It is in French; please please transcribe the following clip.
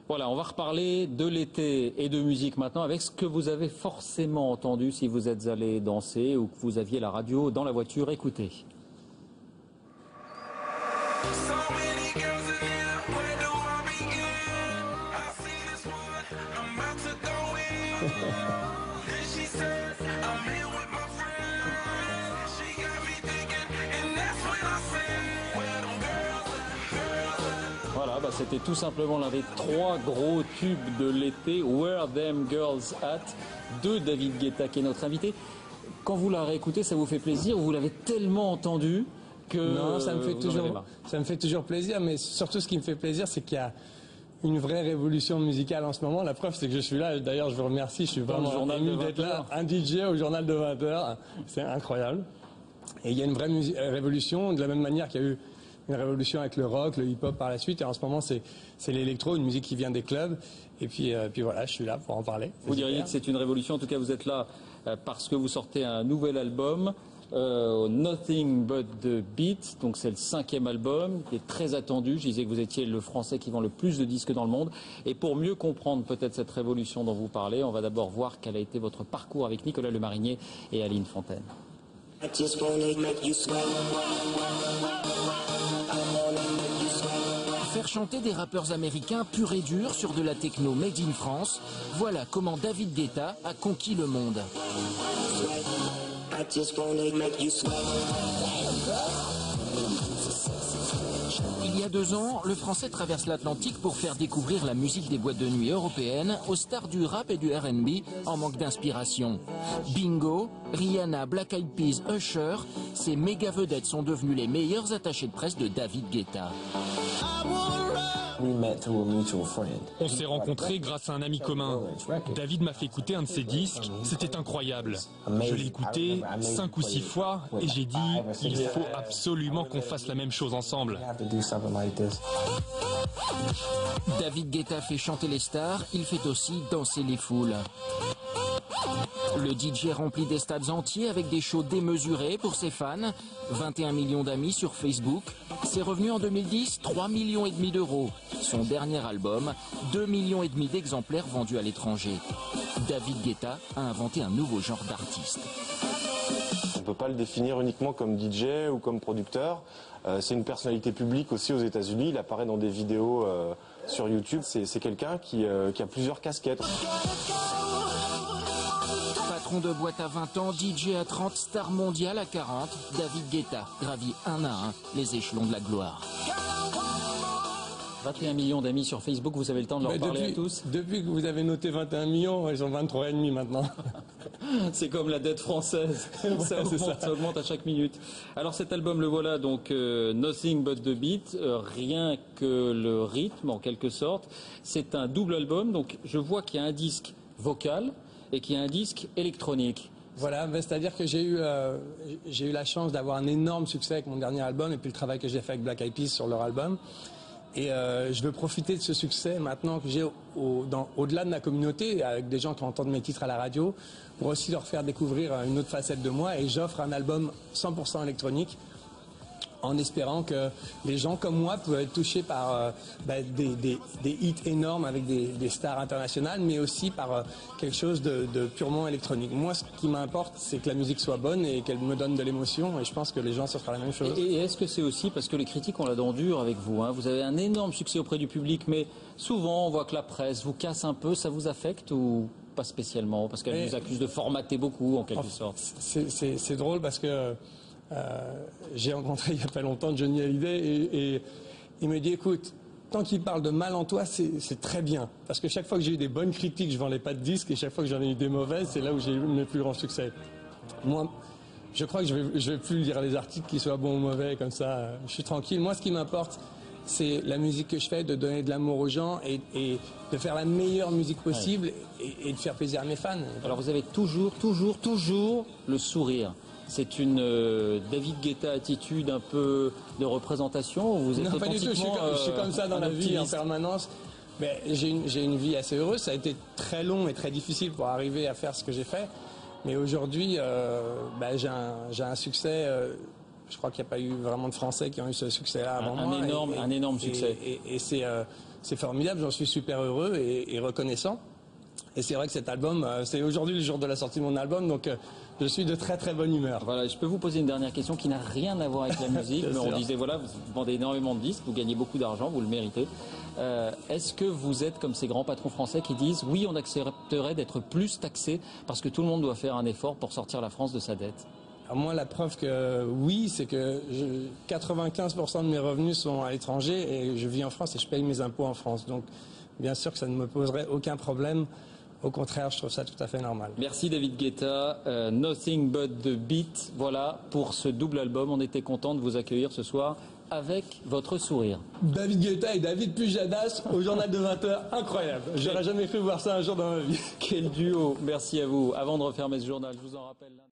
Voilà, on va reparler de l'été et de musique maintenant avec ce que vous avez forcément entendu si vous êtes allé danser ou que vous aviez la radio dans la voiture. Écoutez. Voilà, c'était tout simplement l'un des 3 gros tubes de l'été, Where Them Girls At, de David Guetta, qui est notre invité. Quand vous la réécoutez, ça vous fait plaisir ou vous l'avez tellement entendu que... Non, ça me fait toujours plaisir, mais surtout ce qui me fait plaisir, c'est qu'il y a une vraie révolution musicale en ce moment. La preuve, c'est que je suis là. D'ailleurs, je vous remercie. Je suis vraiment ému d'être là. Un DJ au journal de 20h. C'est incroyable. Et il y a une vraie révolution, de la même manière qu'il y a eu une révolution avec le rock, le hip-hop par la suite. Et en ce moment, c'est l'électro, une musique qui vient des clubs. Et puis voilà, je suis là pour en parler. Vous diriez que c'est une révolution. En tout cas, vous êtes là parce que vous sortez un nouvel album. Nothing But The Beat, donc c'est le 5e album qui est très attendu. Je disais que vous étiez le Français qui vend le plus de disques dans le monde. Et pour mieux comprendre peut-être cette révolution dont vous parlez, on va d'abord voir quel a été votre parcours avec Nicolas Le Marinier et Aline Fontaine. Faire chanter des rappeurs américains purs et durs sur de la techno made in France, voilà comment David Guetta a conquis le monde. Il y a 2 ans, le Français traverse l'Atlantique pour faire découvrir la musique des boîtes de nuit européennes aux stars du rap et du R&B en manque d'inspiration. Bingo, Rihanna, Black Eyed Peas, Usher, ces méga vedettes sont devenues les meilleurs attachés de presse de David Guetta. On s'est rencontrés grâce à un ami commun. David m'a fait écouter un de ses disques, c'était incroyable. Je l'ai écouté 5 ou 6 fois et j'ai dit, il faut absolument qu'on fasse la même chose ensemble. David Guetta fait chanter les stars, il fait aussi danser les foules. Le DJ remplit des stades entiers avec des shows démesurés pour ses fans. 21 millions d'amis sur Facebook. Ses revenus en 2010, 3,5 millions d'euros. Son dernier album, 2,5 millions d'exemplaires vendus à l'étranger. David Guetta a inventé un nouveau genre d'artiste. On ne peut pas le définir uniquement comme DJ ou comme producteur. C'est une personnalité publique aussi aux États-Unis. Il apparaît dans des vidéos sur YouTube. C'est quelqu'un qui a plusieurs casquettes. Patron de boîte à 20 ans, DJ à 30, star mondiale à 40, David Guetta gravit un à un les échelons de la gloire. 21 millions d'amis sur Facebook, vous avez le temps de leur parler à tous? Depuis que vous avez noté 21 millions, ils sont 23,5 maintenant. C'est comme la dette française, ça augmente à chaque minute. Alors cet album, le voilà, donc Nothing But The Beat, rien que le rythme en quelque sorte. C'est un double album, donc je vois qu'il y a un disque vocal et qu'il y a un disque électronique. Voilà, c'est-à-dire que j'ai eu la chance d'avoir un énorme succès avec mon dernier album et puis le travail que j'ai fait avec Black Eyed Peas sur leur album. Et je veux profiter de ce succès maintenant que j'ai au-delà de ma communauté, avec des gens qui entendent mes titres à la radio, pour aussi leur faire découvrir une autre facette de moi. Et j'offre un album 100% électronique, en espérant que les gens comme moi peuvent être touchés par des hits énormes avec des stars internationales, mais aussi par quelque chose de purement électronique. Moi, ce qui m'importe, c'est que la musique soit bonne et qu'elle me donne de l'émotion, et je pense que les gens, ce sera la même chose. Et est-ce que c'est aussi parce que les critiques ont la dent dure avec vous, hein? Vous avez un énorme succès auprès du public, mais souvent on voit que la presse vous casse un peu, ça vous affecte ou pas spécialement? Parce qu'elle vous accuse de formater beaucoup, en quelque sorte. C'est drôle parce que j'ai rencontré il n'y a pas longtemps Johnny Hallyday et il me dit, écoute, tant qu'il parle de mal en toi, c'est très bien. Parce que chaque fois que j'ai eu des bonnes critiques, je ne vendais pas de disques, et chaque fois que j'en ai eu des mauvaises, c'est là où j'ai eu mes plus grands succès. Moi, je crois que je vais plus lire les articles qui soient bons ou mauvais, comme ça, je suis tranquille. Moi, ce qui m'importe, c'est la musique que je fais, de donner de l'amour aux gens et de faire la meilleure musique possible et de faire plaisir à mes fans. Alors vous avez toujours le sourire. C'est une David Guetta attitude un peu de représentation? Vous êtes non, pas du tout, je suis comme ça dans la vie en permanence. Mais j'ai une vie assez heureuse, ça a été très long et très difficile pour arriver à faire ce que j'ai fait. Mais aujourd'hui, j'ai un succès, je crois qu'il n'y a pas eu vraiment de Français qui ont eu ce succès-là avant moi. Un énorme succès. Et c'est formidable, j'en suis super heureux et reconnaissant. Et c'est vrai que cet album, c'est aujourd'hui le jour de la sortie de mon album, donc je suis de très très bonne humeur. Voilà, je peux vous poser une dernière question qui n'a rien à voir avec la musique, mais on disait voilà, vous vendez énormément de disques, vous gagnez beaucoup d'argent, vous le méritez. Est-ce que vous êtes comme ces grands patrons français qui disent oui, on accepterait d'être plus taxé parce que tout le monde doit faire un effort pour sortir la France de sa dette? Alors moi, la preuve que oui, c'est que 95% de mes revenus sont à l'étranger et je vis en France et je paye mes impôts en France. Donc bien sûr que ça ne me poserait aucun problème. Au contraire, je trouve ça tout à fait normal. Merci David Guetta, Nothing But The Beat. Voilà pour ce double album. On était content de vous accueillir ce soir avec votre sourire. David Guetta et David Pujadas au journal de 20h, incroyable. J'aurais jamais cru voir ça un jour dans ma vie. Quel duo, merci à vous. Avant de refermer ce journal, je vous en rappelle...